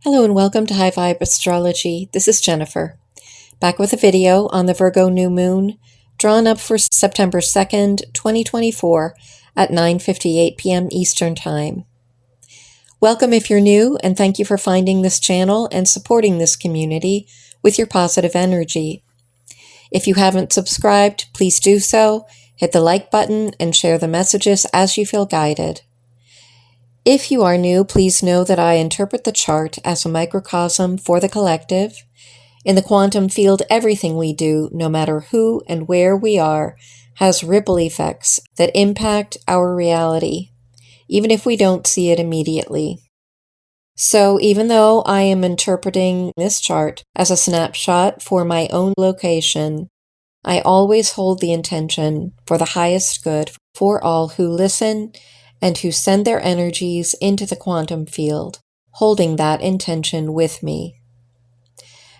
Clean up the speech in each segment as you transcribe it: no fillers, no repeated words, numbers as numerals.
Hello and welcome to High Vibe Astrology. This is Jennifer, back with a video on the Virgo New Moon, drawn up for September 2nd, 2024 at 9:58 p.m. Eastern Time. Welcome if you're new, and thank you for finding this channel and supporting this community with your positive energy. If you haven't subscribed, please do so, hit the like button, and share the messages as you feel guided. If you are new, please know that I interpret the chart as a microcosm for the collective. In the quantum field, everything we do, no matter who and where we are, has ripple effects that impact our reality, even if we don't see it immediately. So even though I am interpreting this chart as a snapshot for my own location, I always hold the intention for the highest good for all who listen and who send their energies into the quantum field, holding that intention with me.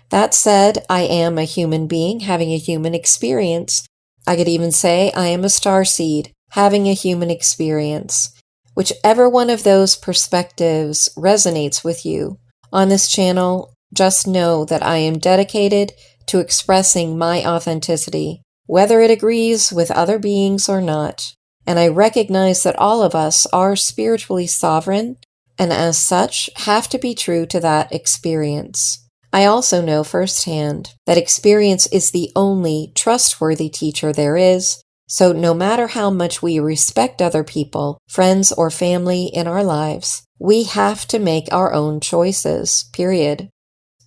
That said, I am a human being having a human experience. I could even say I am a starseed having a human experience. Whichever one of those perspectives resonates with you on this channel, just know that I am dedicated to expressing my authenticity, whether it agrees with other beings or not. And I recognize that all of us are spiritually sovereign, and as such, have to be true to that experience. I also know firsthand that experience is the only trustworthy teacher there is, so no matter how much we respect other people, friends or family in our lives, we have to make our own choices, period.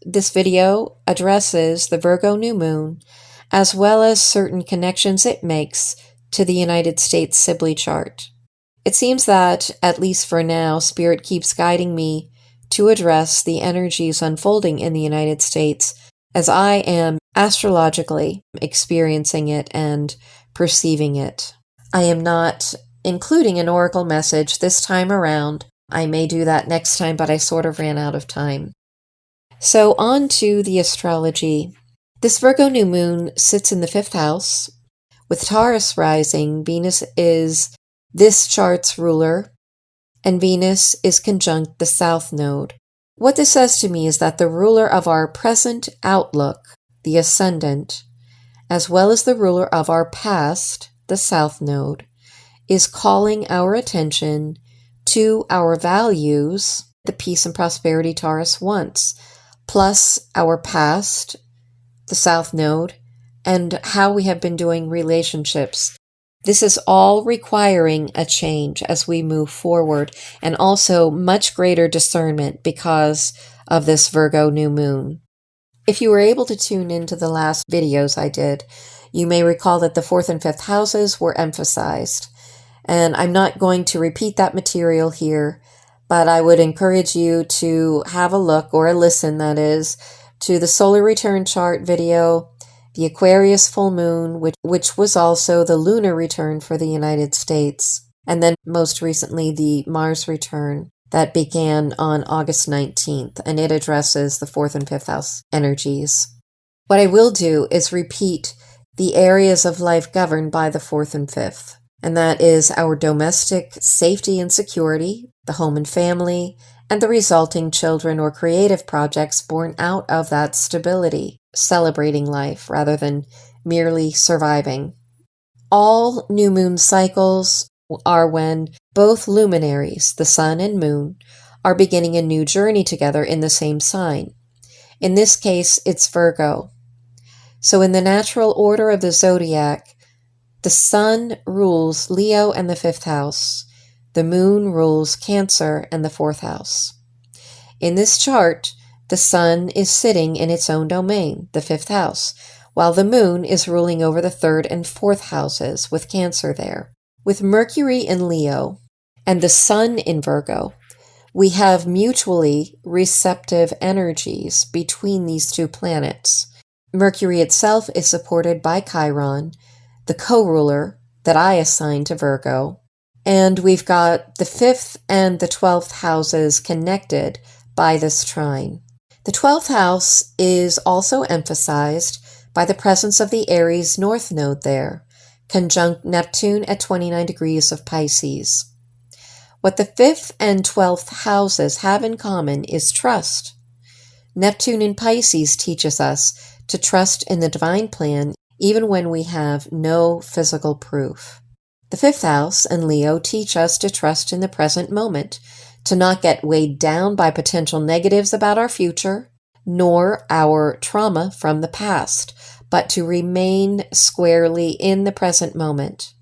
This video addresses the Virgo New Moon, as well as certain connections it makes to the United States Sibley chart. It seems that, at least for now, Spirit keeps guiding me to address the energies unfolding in the United States as I am astrologically experiencing it and perceiving it. I am not including an oracle message this time around. I may do that next time, but I sort of ran out of time. So on to the astrology. This Virgo New Moon sits in the 5th house. With Taurus rising, Venus is this chart's ruler, and Venus is conjunct the South Node. What this says to me is that the ruler of our present outlook, the Ascendant, as well as the ruler of our past, the South Node, is calling our attention to our values, the peace and prosperity Taurus wants, plus our past, the South Node, and how we have been doing relationships. This is all requiring a change as we move forward, and also much greater discernment because of this Virgo New Moon. If you were able to tune into the last videos I did, you may recall that the 4th and 5th houses were emphasized. And I'm not going to repeat that material here, but I would encourage you to have a look, or a listen that is, to the solar return chart video, the Aquarius full moon, which was also the lunar return for the United States, and then most recently the Mars return that began on August 19th, and it addresses the 4th and 5th house energies. What I will do is repeat the areas of life governed by the 4th and 5th, and that is our domestic safety and security, the home and family, and the resulting children or creative projects born out of that stability, celebrating life rather than merely surviving. All new moon cycles are when both luminaries, the sun and moon, are beginning a new journey together in the same sign. In this case, it's Virgo. So in the natural order of the zodiac, the sun rules Leo and the 5th house. The moon rules Cancer and the 4th house. In this chart, the sun is sitting in its own domain, the 5th house, while the moon is ruling over the 3rd and 4th houses with Cancer there. With Mercury in Leo and the sun in Virgo, we have mutually receptive energies between these two planets. Mercury itself is supported by Chiron, the co-ruler that I assign to Virgo, and we've got the 5th and the 12th houses connected by this trine. The 12th house is also emphasized by the presence of the Aries North Node there, conjunct Neptune at 29 degrees of Pisces. What the 5th and 12th houses have in common is trust. Neptune in Pisces teaches us to trust in the divine plan even when we have no physical proof. The fifth house and Leo teach us to trust in the present moment, to not get weighed down by potential negatives about our future, nor our trauma from the past, but to remain squarely in the present moment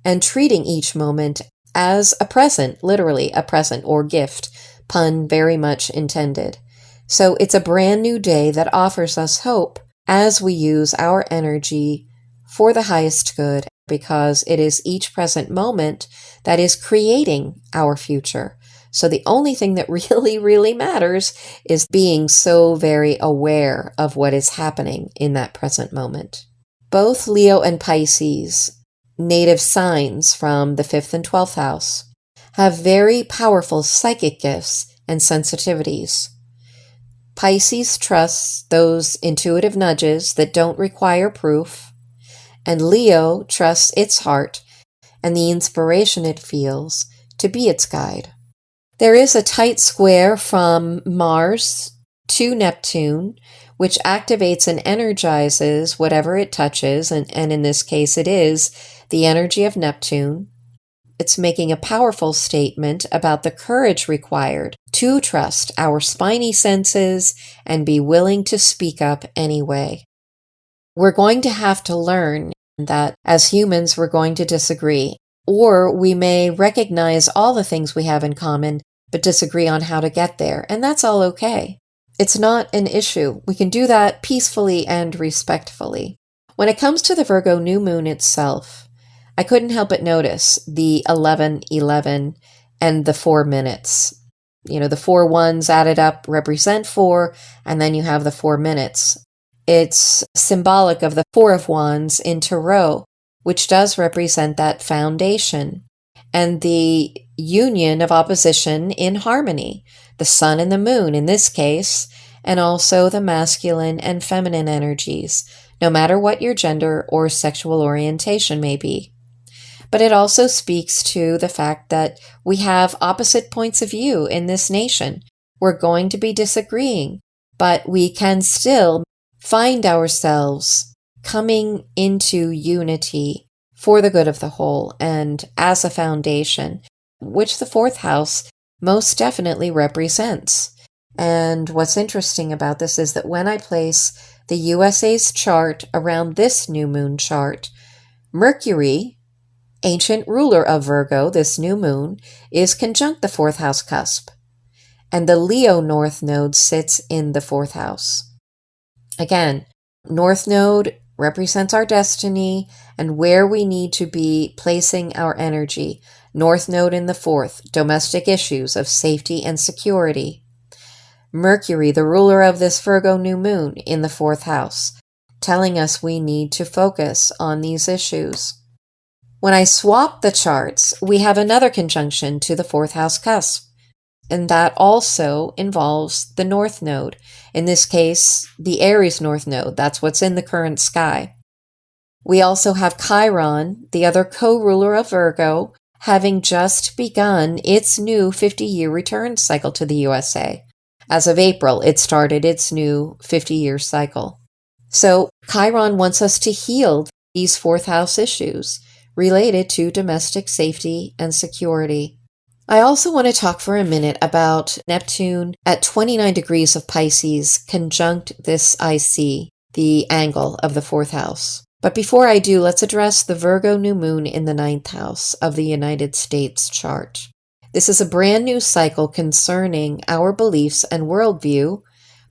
and treating each moment as a present, literally a present or gift, pun very much intended. So it's a brand new day that offers us hope as we use our energy for the highest good, because it is each present moment that is creating our future. So the only thing that really matters is being so very aware of what is happening in that present moment. Both Leo and Pisces, native signs from the 5th and 12th house, have very powerful psychic gifts and sensitivities. Pisces trusts those intuitive nudges that don't require proof, and Leo trusts its heart and the inspiration it feels to be its guide. There is a tight square from Mars to Neptune, which activates and energizes whatever it touches, and in this case it is the energy of Neptune. It's making a powerful statement about the courage required to trust our spiny senses and be willing to speak up anyway. We're going to have to learn that as humans we're going to disagree, or we may recognize all the things we have in common but disagree on how to get there, and that's all okay. It's not an issue. We can do that peacefully and respectfully. When it comes to the Virgo new moon itself, I couldn't help but notice the 11:11 and the 4 minutes. You know, the 4 ones added up represent 4, and then you have the 4 minutes. It's symbolic of the 4 of Wands in Tarot, which does represent that foundation, and the union of opposition in harmony, the sun and the moon in this case, and also the masculine and feminine energies, no matter what your gender or sexual orientation may be. But it also speaks to the fact that we have opposite points of view in this nation. We're going to be disagreeing, but we can still find ourselves coming into unity for the good of the whole and as a foundation, which the 4th house most definitely represents. And what's interesting about this is that when I place the USA's chart around this new moon chart, Mercury, ancient ruler of Virgo, this new moon, is conjunct the 4th house cusp, and the Leo North Node sits in the 4th house. Again, North Node represents our destiny and where we need to be placing our energy. North Node in the 4th, domestic issues of safety and security. Mercury, the ruler of this Virgo new moon, in the 4th house, telling us we need to focus on these issues. When I swap the charts, we have another conjunction to the 4th house cusp, and that also involves the North Node. In this case, the Aries North Node. That's what's in the current sky. We also have Chiron, the other co-ruler of Virgo, having just begun its new 50-year return cycle to the USA. As of April, it started its new 50-year cycle. So Chiron wants us to heal these 4th house issues related to domestic safety and security. I also want to talk for a minute about Neptune at 29 degrees of Pisces conjunct this IC, the angle of the 4th house. But before I do, let's address the Virgo new moon in the 9th house of the United States chart. This is a brand new cycle concerning our beliefs and worldview,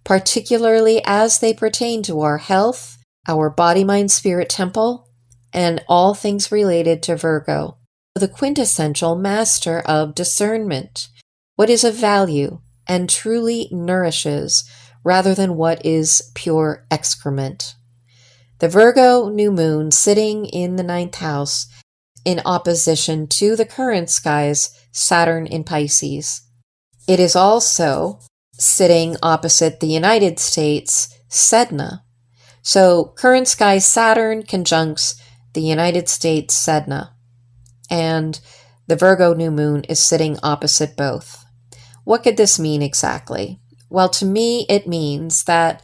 particularly as they pertain to our health, our body, mind, spirit temple, and all things related to Virgo, the quintessential master of discernment, what is of value and truly nourishes rather than what is pure excrement. The Virgo new moon sitting in the 9th house in opposition to the current sky's Saturn in Pisces. It is also sitting opposite the United States Sedna. So current sky Saturn conjuncts the United States Sedna, and the Virgo new moon is sitting opposite both. What could this mean exactly? Well, to me, it means that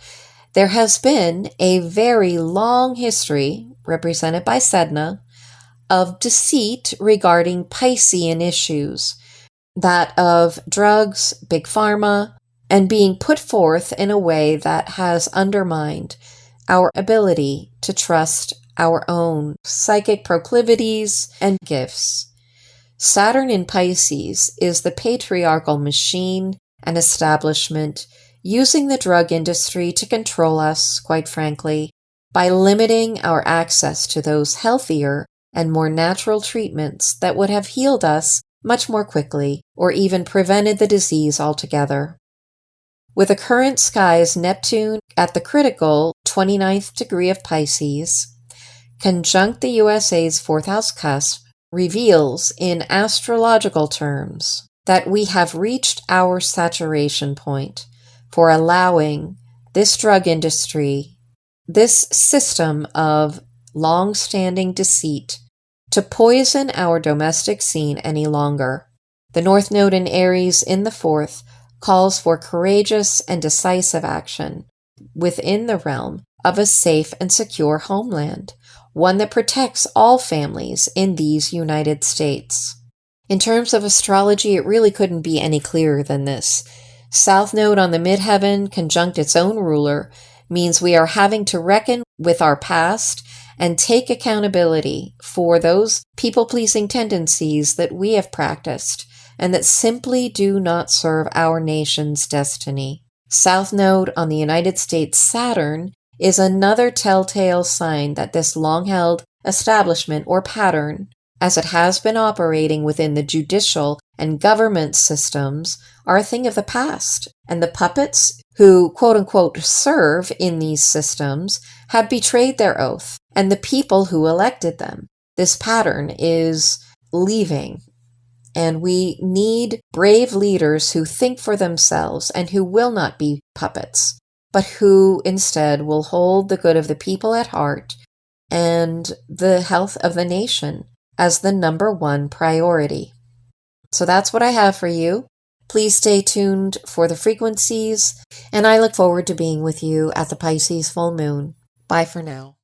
there has been a very long history, represented by Sedna, of deceit regarding Piscean issues, that of drugs, big pharma, and being put forth in a way that has undermined our ability to trust our own psychic proclivities and gifts. Saturn in Pisces is the patriarchal machine and establishment using the drug industry to control us, quite frankly, by limiting our access to those healthier and more natural treatments that would have healed us much more quickly or even prevented the disease altogether. With the current skies Neptune at the critical 29th degree of Pisces, conjunct the USA's 4th house cusp, reveals in astrological terms that we have reached our saturation point for allowing this drug industry, this system of long-standing deceit, to poison our domestic scene any longer. The North Node in Aries in the 4th calls for courageous and decisive action within the realm of a safe and secure homeland, one that protects all families in these United States. In terms of astrology, it really couldn't be any clearer than this. South Node on the midheaven, conjunct its own ruler, means we are having to reckon with our past and take accountability for those people-pleasing tendencies that we have practiced and that simply do not serve our nation's destiny. South Node on the United States Saturn is another telltale sign that this long-held establishment or pattern, as it has been operating within the judicial and government systems, are a thing of the past, and the puppets who quote-unquote serve in these systems have betrayed their oath, and the people who elected them. This pattern is leaving, and we need brave leaders who think for themselves and who will not be puppets, but who instead will hold the good of the people at heart and the health of the nation as the number one priority. So that's what I have for you. Please stay tuned for the frequencies, and I look forward to being with you at the Pisces full moon. Bye for now.